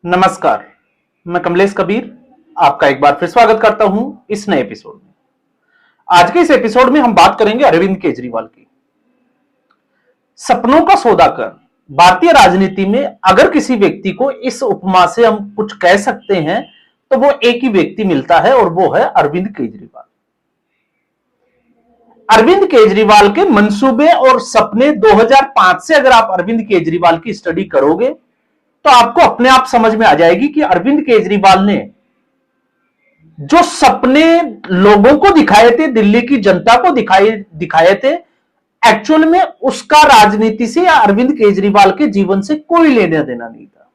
नमस्कार, मैं कमलेश कबीर आपका एक बार फिर स्वागत करता हूं इस नए एपिसोड में। आज के इस एपिसोड में हम बात करेंगे अरविंद केजरीवाल की। सपनों का सौदागर। भारतीय राजनीति में अगर किसी व्यक्ति को इस उपमा से हम कुछ कह सकते हैं तो वो एक ही व्यक्ति मिलता है और वो है अरविंद केजरीवाल। अरविंद केजरीवाल के मंसूबे और सपने 2005 से अगर आप अरविंद केजरीवाल की स्टडी करोगे तो आपको अपने आप समझ में आ जाएगी कि अरविंद केजरीवाल ने जो सपने लोगों को दिखाए थे, दिल्ली की जनता को दिखाए थे, एक्चुअल में उसका राजनीति से या अरविंद केजरीवाल के जीवन से कोई लेना देना नहीं था।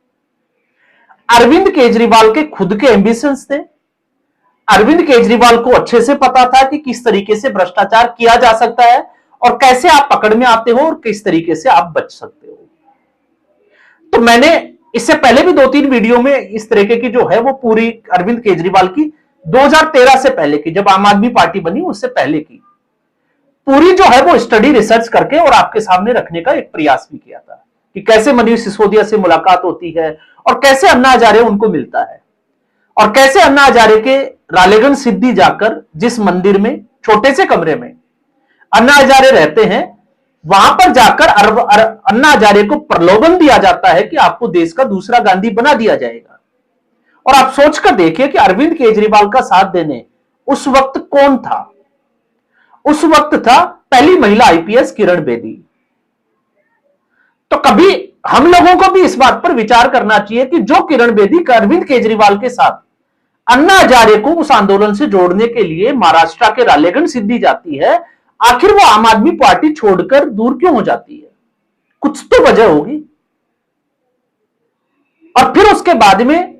अरविंद केजरीवाल के खुद के एम्बिशंस थे। अरविंद केजरीवाल को अच्छे से पता था कि किस तरीके से भ्रष्टाचार किया जा सकता है और कैसे आप पकड़ में आते हो और किस तरीके से आप बच सकते हो। तो मैंने इससे पहले भी 2-3 वीडियो में इस तरीके की जो है वो पूरी अरविंद केजरीवाल की 2013 से पहले की, जब आम आदमी पार्टी बनी उससे पहले की पूरी जो है वो स्टडी रिसर्च करके और आपके सामने रखने का एक प्रयास भी किया था कि कैसे मनीष सिसोदिया से मुलाकात होती है और कैसे अन्ना हजारे उनको मिलता है और कैसे अन्ना हजारे के रालेगंज सिद्धि जाकर जिस मंदिर में छोटे से कमरे में अन्ना हजारे रहते हैं वहां पर जाकर अन्ना हजारे को प्रलोभन दिया जाता है कि आपको देश का दूसरा गांधी बना दिया जाएगा। और आप सोचकर देखिए कि अरविंद केजरीवाल का साथ देने उस वक्त कौन था। उस वक्त था पहली महिला आईपीएस किरण बेदी। तो कभी हम लोगों को भी इस बात पर विचार करना चाहिए कि जो किरण बेदी अरविंद केजरीवाल के साथ अन्ना हजारे को उस आंदोलन से जोड़ने के लिए महाराष्ट्र के रालेगंज सिद्धि जाती है, आखिर वो आम आदमी पार्टी छोड़कर दूर क्यों हो जाती है? कुछ तो वजह होगी। और फिर उसके बाद में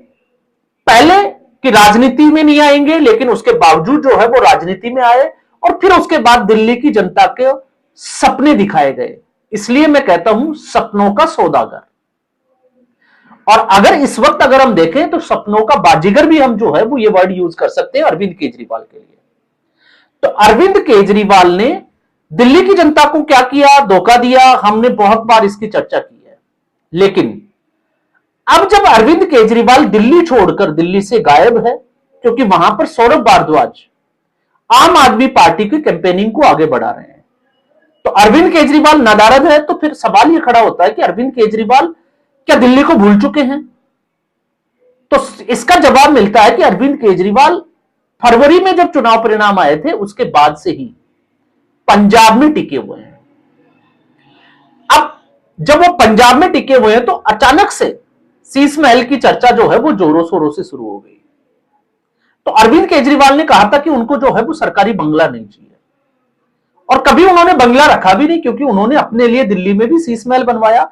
पहले कि राजनीति में नहीं आएंगे, लेकिन उसके बावजूद जो है वो राजनीति में आए और फिर उसके बाद दिल्ली की जनता के सपने दिखाए गए। इसलिए मैं कहता हूं सपनों का सौदागर। और अगर इस वक्त अगर हम देखें तो सपनों का बाजीगर भी हम जो है वो ये वर्ड यूज कर सकते हैं अरविंद केजरीवाल के लिए। तो अरविंद केजरीवाल ने दिल्ली की जनता को क्या किया, धोखा दिया, हमने बहुत बार इसकी चर्चा की है। लेकिन अब जब अरविंद केजरीवाल दिल्ली छोड़कर दिल्ली से गायब है, क्योंकि वहां पर सौरभ भारद्वाज आम आदमी पार्टी की कैंपेनिंग को आगे बढ़ा रहे हैं, तो अरविंद केजरीवाल नदारद है। तो फिर सवाल यह खड़ा होता है कि अरविंद केजरीवाल क्या दिल्ली को भूल चुके हैं? तो इसका जवाब मिलता है कि अरविंद केजरीवाल फरवरी में जब चुनाव परिणाम आए थे उसके बाद से ही पंजाब में टिके हुए हैं। अब जब वो पंजाब में टिके हुए हैं तो अचानक से शीश महल की चर्चा जो है वो जोरों शोरों से शुरू हो गई। तो अरविंद केजरीवाल ने कहा था कि उनको जो है वो सरकारी बंगला नहीं चाहिए और कभी उन्होंने बंगला रखा भी नहीं, क्योंकि उन्होंने अपने लिए दिल्ली में भी शीश महल बनवाया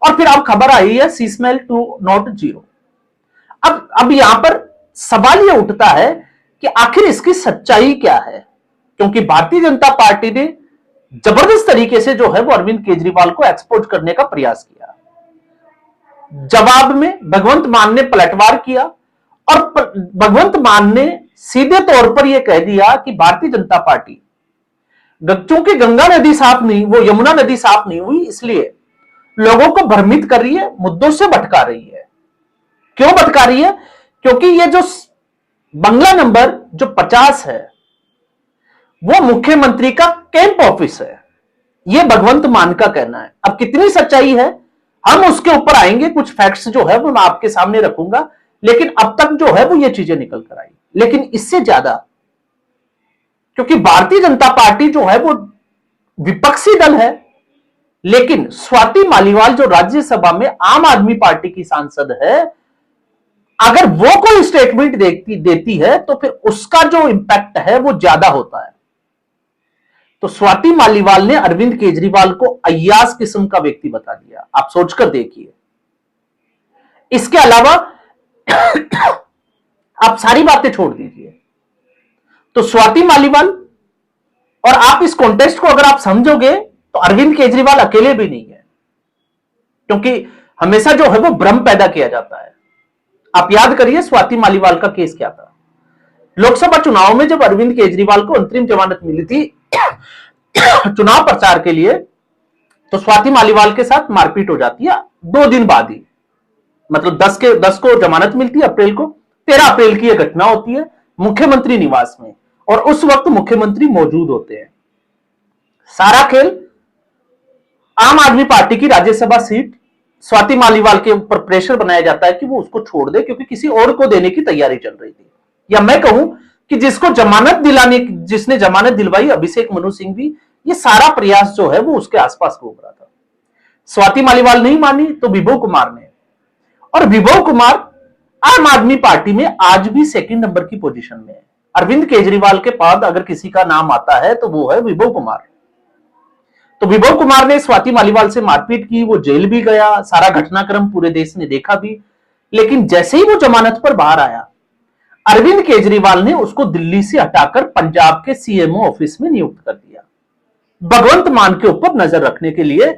और फिर अब खबर आई है शीश महल 2.0। अब यहां पर सवाल यह उठता है कि आखिर इसकी सच्चाई क्या है, क्योंकि भारतीय जनता पार्टी ने जबरदस्त तरीके से जो है वो अरविंद केजरीवाल को एक्सपोज करने का प्रयास किया। जवाब में भगवंत मान ने पलटवार किया और भगवंत मान ने सीधे तौर पर यह कह दिया कि भारतीय जनता पार्टी चूंकि गंगा नदी साफ नहीं, वो यमुना नदी साफ नहीं हुई, इसलिए लोगों को भ्रमित कर रही है, मुद्दों से भटका रही है। क्यों भटका रही है? क्योंकि ये जो बंगला नंबर जो 50 है वो मुख्यमंत्री का कैंप ऑफिस है, यह भगवंत मान का कहना है। अब कितनी सच्चाई है हम उसके ऊपर आएंगे, कुछ फैक्ट्स जो है वो मैं आपके सामने रखूंगा, लेकिन अब तक जो है वो ये चीजें निकल कर आई। लेकिन इससे ज्यादा, क्योंकि भारतीय जनता पार्टी जो है वो विपक्षी दल है, लेकिन स्वाति मालीवाल जो राज्यसभा में आम आदमी पार्टी की सांसद है, अगर वो कोई स्टेटमेंट देती है तो फिर उसका जो इंपैक्ट है वो ज्यादा होता है। तो स्वाति मालीवाल ने अरविंद केजरीवाल को अय्याज किस्म का व्यक्ति बता दिया। आप सोचकर देखिए। इसके अलावा आप सारी बातें छोड़ दीजिए, तो स्वाति मालीवाल और आप इस कॉन्टेक्स्ट को अगर आप समझोगे तो अरविंद केजरीवाल अकेले भी नहीं है, क्योंकि हमेशा जो है वो भ्रम पैदा किया जाता है। आप याद करिए स्वाति मालीवाल का केस क्या था। लोकसभा चुनाव में जब अरविंद केजरीवाल को अंतरिम जमानत मिली थी चुनाव प्रचार के लिए, तो स्वाति मालीवाल के साथ मारपीट हो जाती है 2 दिन बाद ही। मतलब 10 को जमानत मिलती है अप्रैल को, 13 अप्रैल की यह घटना होती है मुख्यमंत्री निवास में, और उस वक्त मुख्यमंत्री मौजूद होते हैं। सारा खेल आम आदमी पार्टी की राज्यसभा सीट स्वाति मालीवाल के ऊपर प्रेशर बनाया जाता है कि वो उसको छोड़ दे, क्योंकि किसी और को देने की तैयारी चल रही थी। या मैं कहूं कि जिसने जमानत दिलवाई अभिषेक मनु सिंघवी, ये सारा प्रयास जो है वो उसके आसपास घूम रहा था। स्वाति मालीवाल नहीं मानी तो विभव कुमार ने, और विभव कुमार आम आदमी पार्टी में आज भी सेकंड नंबर की पोजीशन में है। अरविंद केजरीवाल के बाद अगर किसी का नाम आता है तो वो है विभव कुमार। तो विभव कुमार ने स्वाति मालीवाल से मारपीट की, वो जेल भी गया, सारा घटनाक्रम पूरे देश ने देखा भी। लेकिन जैसे ही वो जमानत पर बाहर आया, अरविंद केजरीवाल ने उसको दिल्ली से हटाकर पंजाब के सीएमओ ऑफिस में नियुक्त कर दिया, भगवंत मान के ऊपर नजर रखने के लिए।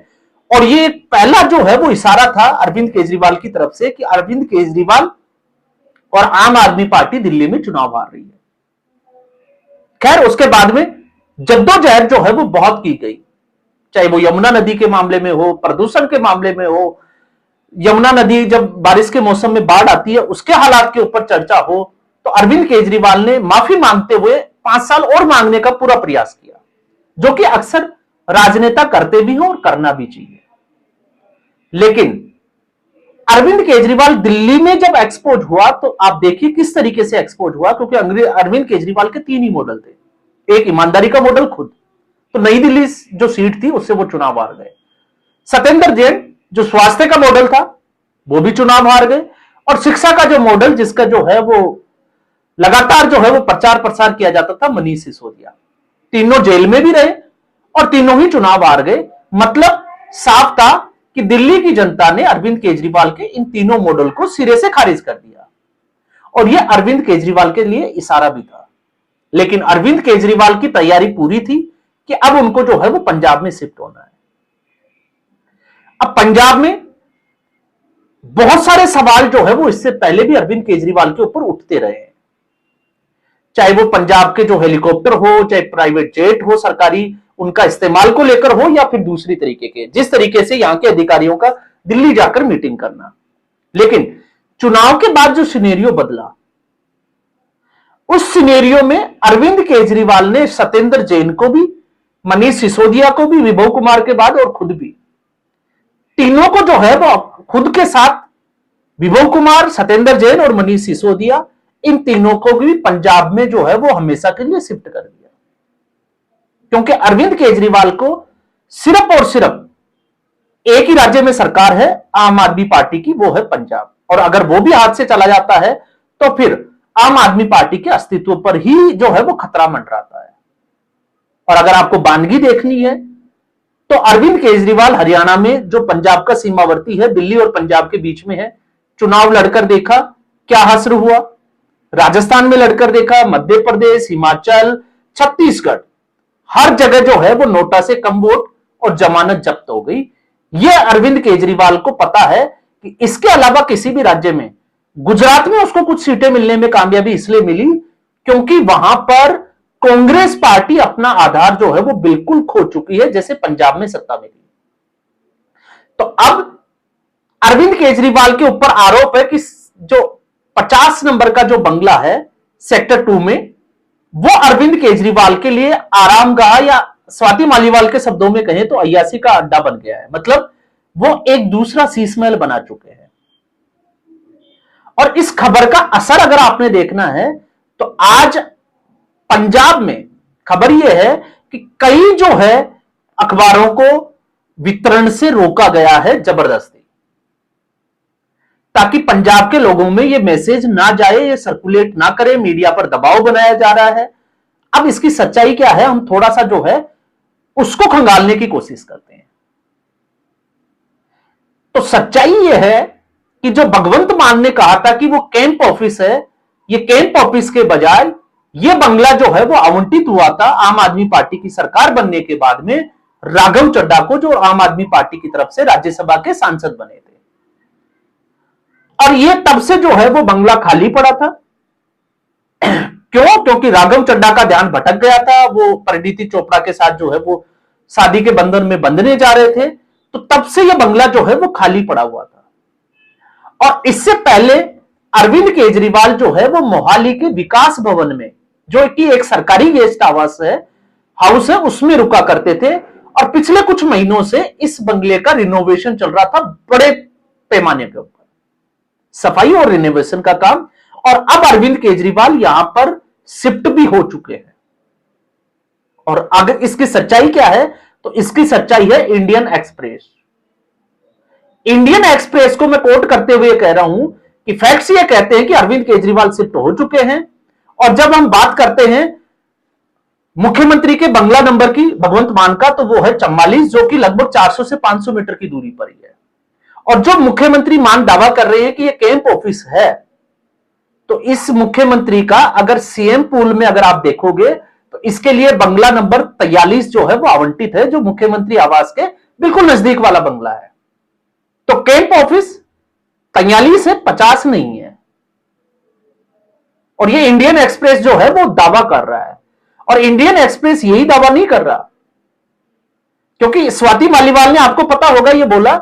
और ये पहला जो है वो इशारा था अरविंद केजरीवाल की तरफ से कि अरविंद केजरीवाल और आम आदमी पार्टी दिल्ली में चुनाव हार रही है। खैर, उसके बाद में जद्दोजहद जो है वो बहुत की गई, चाहे वो यमुना नदी के मामले में हो, प्रदूषण के मामले में हो, यमुना नदी जब बारिश के मौसम में बाढ़ आती है उसके हालात के ऊपर चर्चा हो, तो अरविंद केजरीवाल ने माफी मांगते हुए 5 साल और मांगने का पूरा प्रयास किया, जो कि अक्सर राजनेता करते भी हो और करना भी चाहिए। लेकिन अरविंद केजरीवाल दिल्ली में जब एक्सपोज हुआ तो आप देखिए किस तरीके से एक्सपोज हुआ, क्योंकि अरविंद केजरीवाल के 3 ही मॉडल थे। एक ईमानदारी का मॉडल खुद, तो नई दिल्ली जो सीट थी उससे वो चुनाव हार गए। सत्येंद्र जैन जो स्वास्थ्य का मॉडल था वो भी चुनाव हार गए, और शिक्षा का जो मॉडल जिसका जो है वो लगातार जो है वो प्रचार प्रसार किया जाता था, मनीष सिसोदिया, तीनों जेल में भी रहे और तीनों ही चुनाव हार गए। मतलब साफ था कि दिल्ली की जनता ने अरविंद केजरीवाल के इन तीनों मॉडल को सिरे से खारिज कर दिया, और यह अरविंद केजरीवाल के लिए इशारा भी था। लेकिन अरविंद केजरीवाल की तैयारी पूरी थी कि अब उनको जो है वो पंजाब में शिफ्ट होना है। अब पंजाब में बहुत सारे सवाल जो है वो इससे पहले भी अरविंद केजरीवाल के ऊपर उठते रहे हैं, चाहे वो पंजाब के जो हेलीकॉप्टर हो, चाहे प्राइवेट जेट हो सरकारी, उनका इस्तेमाल को लेकर हो, या फिर दूसरी तरीके के, जिस तरीके से यहां के अधिकारियों का दिल्ली जाकर मीटिंग करना। लेकिन चुनाव के बाद जो सिनेरियो बदला, उस सिनेरियो में अरविंद केजरीवाल ने सत्येंद्र जैन को भी, मनीष सिसोदिया को भी, विभव कुमार के बाद और खुद भी, तीनों को जो है वो खुद के साथ, विभव कुमार, सत्येंद्र जैन और मनीष सिसोदिया, इन तीनों को भी पंजाब में जो है वो हमेशा के लिए शिफ्ट कर दिया, क्योंकि अरविंद केजरीवाल को सिर्फ और सिर्फ एक ही राज्य में सरकार है आम आदमी पार्टी की, वो है पंजाब। और अगर वो भी हाथ से चला जाता है तो फिर आम आदमी पार्टी के अस्तित्व पर ही जो है वो खतरा मंडराता है। और अगर आपको बानगी देखनी है तो अरविंद केजरीवाल हरियाणा में, जो पंजाब का सीमावर्ती है, दिल्ली और पंजाब के बीच में है, चुनाव लड़कर देखा, क्या हश्र हुआ। राजस्थान में लड़कर देखा, मध्य प्रदेश, हिमाचल, छत्तीसगढ़, हर जगह जो है वो नोटा से कम वोट और जमानत जब्त हो गई। यह अरविंद केजरीवाल को पता है कि इसके अलावा किसी भी राज्य में, गुजरात में उसको कुछ सीटें मिलने में कामयाबी इसलिए मिली क्योंकि वहां पर कांग्रेस पार्टी अपना आधार जो है वो बिल्कुल खो चुकी है, जैसे पंजाब में सत्ता में थी। तो अब अरविंद केजरीवाल के ऊपर आरोप है कि जो 50 नंबर का जो बंगला है सेक्टर 2 में, वो अरविंद केजरीवाल के लिए आरामगाह, या स्वाति मालीवाल के शब्दों में कहें तो अय्याशी का अड्डा बन गया है। मतलब वो एक दूसरा शीश महल बना चुके हैं। और इस खबर का असर अगर आपने देखना है तो आज पंजाब में खबर यह है कि कई जो है अखबारों को वितरण से रोका गया है जबरदस्ती, ताकि पंजाब के लोगों में यह मैसेज ना जाए, ये सर्कुलेट ना करे, मीडिया पर दबाव बनाया जा रहा है। अब इसकी सच्चाई क्या है, हम थोड़ा सा जो है उसको खंगालने की कोशिश करते हैं। तो सच्चाई यह है कि जो भगवंत मान ने कहा था कि वो कैंप ऑफिस है, ये कैंप ऑफिस के बजाय ये बंगला जो है वो आवंटित हुआ था आम आदमी पार्टी की सरकार बनने के बाद में राघव चड्ढा को, जो आम आदमी पार्टी की तरफ से राज्यसभा के सांसद बने थे। और ये तब से जो है वो बंगला खाली पड़ा था। क्यों? क्योंकि राघव चड्ढा का ध्यान भटक गया था, वो परिणीति चोपड़ा के साथ जो है वो शादी के बंधन में बंधने जा रहे थे, तो तब से यह बंगला जो है वो खाली पड़ा हुआ था। और इससे पहले अरविंद केजरीवाल जो है वो मोहाली के विकास भवन में, जो कि एक सरकारी गेस्ट आवास है, हाउस है, उसमें रुका करते थे। और पिछले कुछ महीनों से इस बंगले का रिनोवेशन चल रहा था बड़े पैमाने के ऊपर, सफाई और रिनोवेशन का काम। और अब अरविंद केजरीवाल यहां पर शिफ्ट भी हो चुके हैं। और अगर इसकी सच्चाई क्या है, तो इसकी सच्चाई है इंडियन एक्सप्रेस। इंडियन एक्सप्रेस को मैं कोट करते हुए कह रहा हूं कि फैक्ट्स ये कहते हैं कि अरविंद केजरीवाल शिफ्ट हो चुके हैं। और जब हम बात करते हैं मुख्यमंत्री के बंगला नंबर की, भगवंत मान का, तो वो है 44, जो कि लगभग 400 से 500 मीटर की दूरी पर ही है। और जो मुख्यमंत्री मान दावा कर रहे हैं कि ये कैंप ऑफिस है, तो इस मुख्यमंत्री का अगर सीएम पूल में अगर आप देखोगे तो इसके लिए बंगला नंबर 43 जो है वो आवंटित है, जो मुख्यमंत्री आवास के बिल्कुल नजदीक वाला बंगला है। तो कैंप ऑफिस 43 है, 50 नहीं है। और ये इंडियन एक्सप्रेस जो है वो दावा कर रहा है। और इंडियन एक्सप्रेस यही दावा नहीं कर रहा, क्योंकि स्वाति मालीवाल ने, आपको पता होगा, ये बोला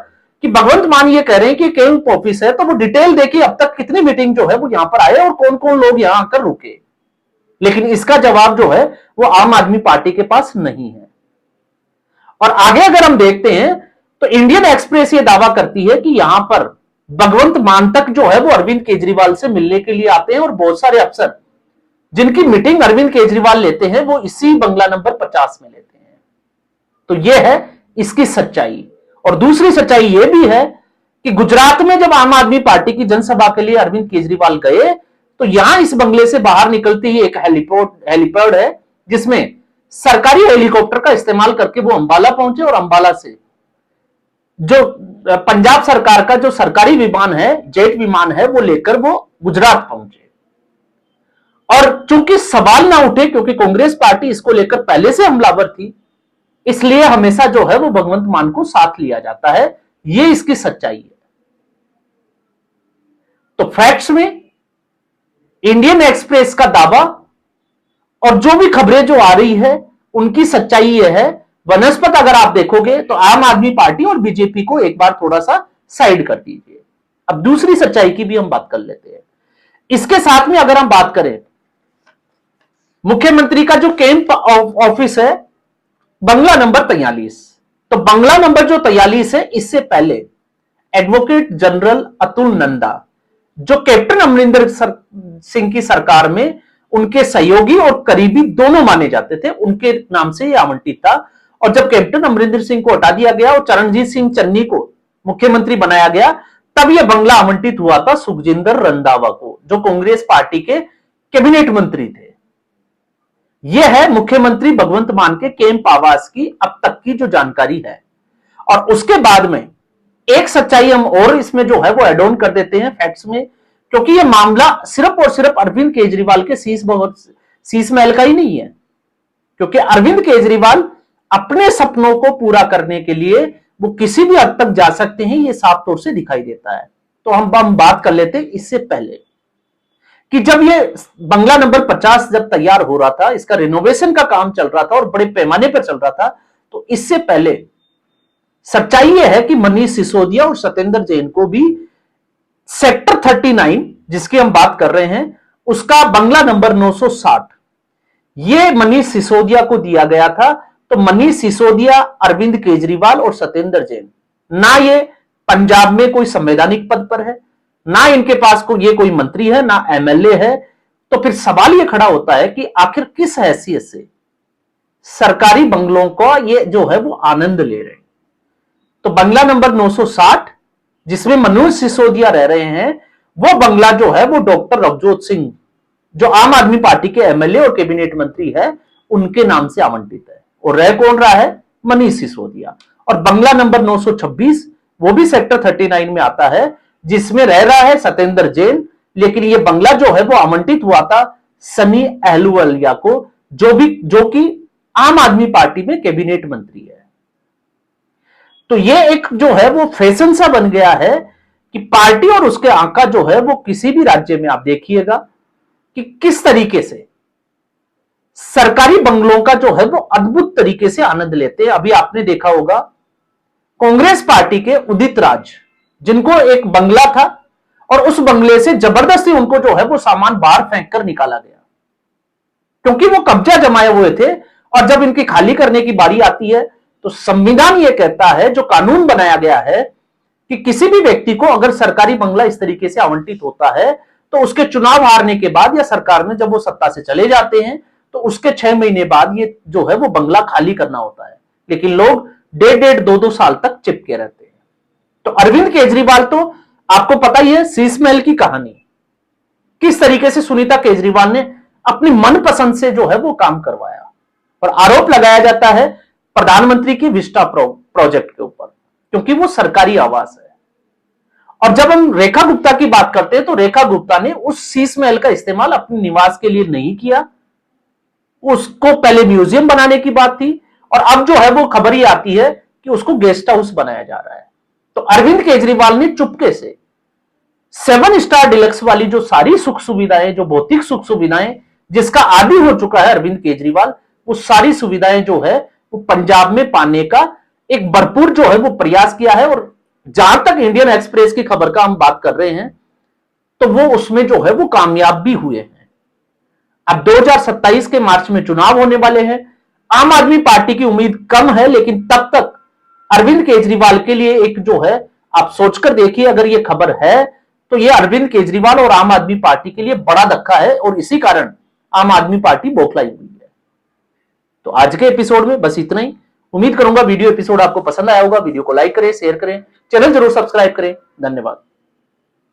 कि भगवंत मान ये कह रहे हैं कि कैंप ऑफिस है, तो वो डिटेल देखिए अब तक कितनी मीटिंग जो है वो यहां पर आए और कौन कौन लोग यहां आकर रुके। लेकिन इसका जवाब जो है वो आम आदमी पार्टी के पास नहीं है। और आगे अगर हम देखते हैं तो इंडियन एक्सप्रेस ये दावा करती है कि यहां पर भगवंत मान तक जो है वो अरविंद केजरीवाल से मिलने के लिए आते हैं। और बहुत सारे अफसर जिनकी मीटिंग अरविंद केजरीवाल लेते हैं वो इसी बंगला नंबर 50 में लेते हैं। तो यह है इसकी सच्चाई। और दूसरी सच्चाई यह भी है कि गुजरात में जब आम आदमी पार्टी की जनसभा के लिए अरविंद केजरीवाल गए, तो यहां इस बंगले से बाहर निकलते ही एक हेलीपैड है, जिसमें सरकारी हेलीकॉप्टर का इस्तेमाल करके वो अंबाला पहुंचे। और अंबाला से जो पंजाब सरकार का जो सरकारी विमान है, जेट विमान है, वो लेकर वो गुजरात पहुंचे। और चूंकि सवाल ना उठे, क्योंकि कांग्रेस पार्टी इसको लेकर पहले से हमलावर थी, इसलिए हमेशा जो है वो भगवंत मान को साथ लिया जाता है। ये इसकी सच्चाई है। तो फैक्ट्स में इंडियन एक्सप्रेस का दावा और जो भी खबरें जो आ रही है उनकी सच्चाई यह है। वनस्पत अगर आप देखोगे तो आम आदमी पार्टी और बीजेपी को एक बार थोड़ा सा साइड कर दीजिए। अब दूसरी सच्चाई की भी हम बात कर लेते हैं। इसके साथ में अगर हम बात करें, मुख्यमंत्री का जो कैंप ऑफिस है बंगला नंबर 43, तो बंगला नंबर जो 43 है, इससे पहले एडवोकेट जनरल अतुल नंदा, जो कैप्टन अमरिंदर सिंह की सरकार में उनके सहयोगी और करीबी दोनों माने जाते थे, उनके नाम से यह आवंटित था। और जब कैप्टन अमरिंदर सिंह को हटा दिया गया और चरणजीत सिंह चन्नी को मुख्यमंत्री बनाया गया, तब यह बंगला आवंटित हुआ था सुखजिंदर रंधावा को, जो कांग्रेस पार्टी के कैबिनेट मंत्री थे। यह है मुख्यमंत्री भगवंत मान के कैंप आवास की अब तक की जो जानकारी है। और उसके बाद में एक सच्चाई हम और इसमें जो है वो एड ऑन कर देते हैं फैक्ट्स में, क्योंकि यह मामला सिर्फ और सिर्फ अरविंद केजरीवाल के शीश महल का ही नहीं है। क्योंकि अरविंद केजरीवाल अपने सपनों को पूरा करने के लिए वो किसी भी हद तक जा सकते हैं, ये साफ तौर से दिखाई देता है। तो हम बात कर लेते हैं इससे पहले कि जब ये बंगला नंबर 50 जब तैयार हो रहा था, इसका रिनोवेशन का काम चल रहा था और बड़े पैमाने पर चल रहा था, तो इससे पहले सच्चाई यह है कि मनीष सिसोदिया और सत्येंद्र जैन को भी सेक्टर 39 जिसकी हम बात कर रहे हैं, उसका बंगला नंबर 960 ये मनीष सिसोदिया को दिया गया था। तो मनीष सिसोदिया, अरविंद केजरीवाल और सत्येंद्र जैन, ना ये पंजाब में कोई संवैधानिक पद पर है, ना इनके पास ये कोई मंत्री है, ना एमएलए है। तो फिर सवाल ये खड़ा होता है कि आखिर किस हैसियत से सरकारी बंगलों का ये जो है वो आनंद ले रहे हैं। तो बंगला नंबर 960 जिसमें मनोज सिसोदिया रह रहे हैं, वो बंगला जो है वो डॉक्टर रवजोत सिंह, जो आम आदमी पार्टी के एमएलए और कैबिनेट मंत्री है, उनके नाम से आवंटित है। और रह कौन रहा है? मनीष सिसोदिया। और बंगला नंबर 926 वो भी सेक्टर 39 में आता है, जिसमें रह रहा है सत्येंद्र जैन। लेकिन ये बंगला जो है वो आवंटित हुआ था सनी अहलूवालिया को, जो कि आम आदमी पार्टी में कैबिनेट मंत्री है। तो ये एक जो है वो फैशन सा बन गया है कि पार्टी और उसके आका जो है वो किसी भी राज्य में आप देखिएगा कि किस तरीके से सरकारी बंगलों का जो है वो अद्भुत तरीके से आनंद लेते हैं। अभी आपने देखा होगा कांग्रेस पार्टी के उदित राज, जिनको एक बंगला था और उस बंगले से जबरदस्ती उनको जो है वो सामान बाहर फेंक कर निकाला गया, क्योंकि वो कब्जा जमाए हुए थे। और जब इनकी खाली करने की बारी आती है तो संविधान ये कहता है, जो कानून बनाया गया है, कि किसी भी व्यक्ति को अगर सरकारी बंगला इस तरीके से आवंटित होता है तो उसके चुनाव हारने के बाद या सरकार में जब वो सत्ता से चले जाते हैं तो उसके 6 महीने बाद ये जो है वो बंगला खाली करना होता है। लेकिन लोग 1.5-2 साल तक चिपके रहते हैं। तो अरविंद केजरीवाल तो आपको पता ही है शीशमहल की कहानी, किस तरीके से सुनीता केजरीवाल ने अपनी मनपसंद से जो है वो काम करवाया। और आरोप लगाया जाता है प्रधानमंत्री की विस्टा प्रोजेक्ट के ऊपर, क्योंकि वो सरकारी आवास है। और जब हम रेखा गुप्ता की बात करते हैं तो रेखा गुप्ता ने उस शीशमहल का इस्तेमाल अपने निवास के लिए नहीं किया, उसको पहले म्यूजियम बनाने की बात थी और अब जो है वो खबर ही आती है कि उसको गेस्ट हाउस बनाया जा रहा है। तो अरविंद केजरीवाल ने चुपके से 7 स्टार डिलक्स वाली जो सारी सुख सुविधाएं, जो भौतिक सुख सुविधाएं जिसका आदी हो चुका है अरविंद केजरीवाल, वो सारी सुविधाएं जो है वो पंजाब में पाने का एक भरपूर जो है वो प्रयास किया है। और जहां तक इंडियन एक्सप्रेस की खबर का हम बात कर रहे हैं तो वो उसमें जो है वो कामयाब भी हुए हैं। अब 2027 के मार्च में चुनाव होने वाले हैं। आम आदमी पार्टी की उम्मीद कम है, लेकिन तब तक अरविंद केजरीवाल के लिए एक जो है, आप सोचकर देखिए, अगर ये खबर है तो ये अरविंद केजरीवाल और आम आदमी पार्टी के लिए बड़ा धक्का है और इसी कारण आम आदमी पार्टी बौखलाई हुई है। तो आज के एपिसोड में बस इतना ही। उम्मीद करूंगा वीडियो एपिसोड आपको पसंद आया होगा। वीडियो को लाइक करें, शेयर करें, चैनल जरूर सब्सक्राइब करें। धन्यवाद।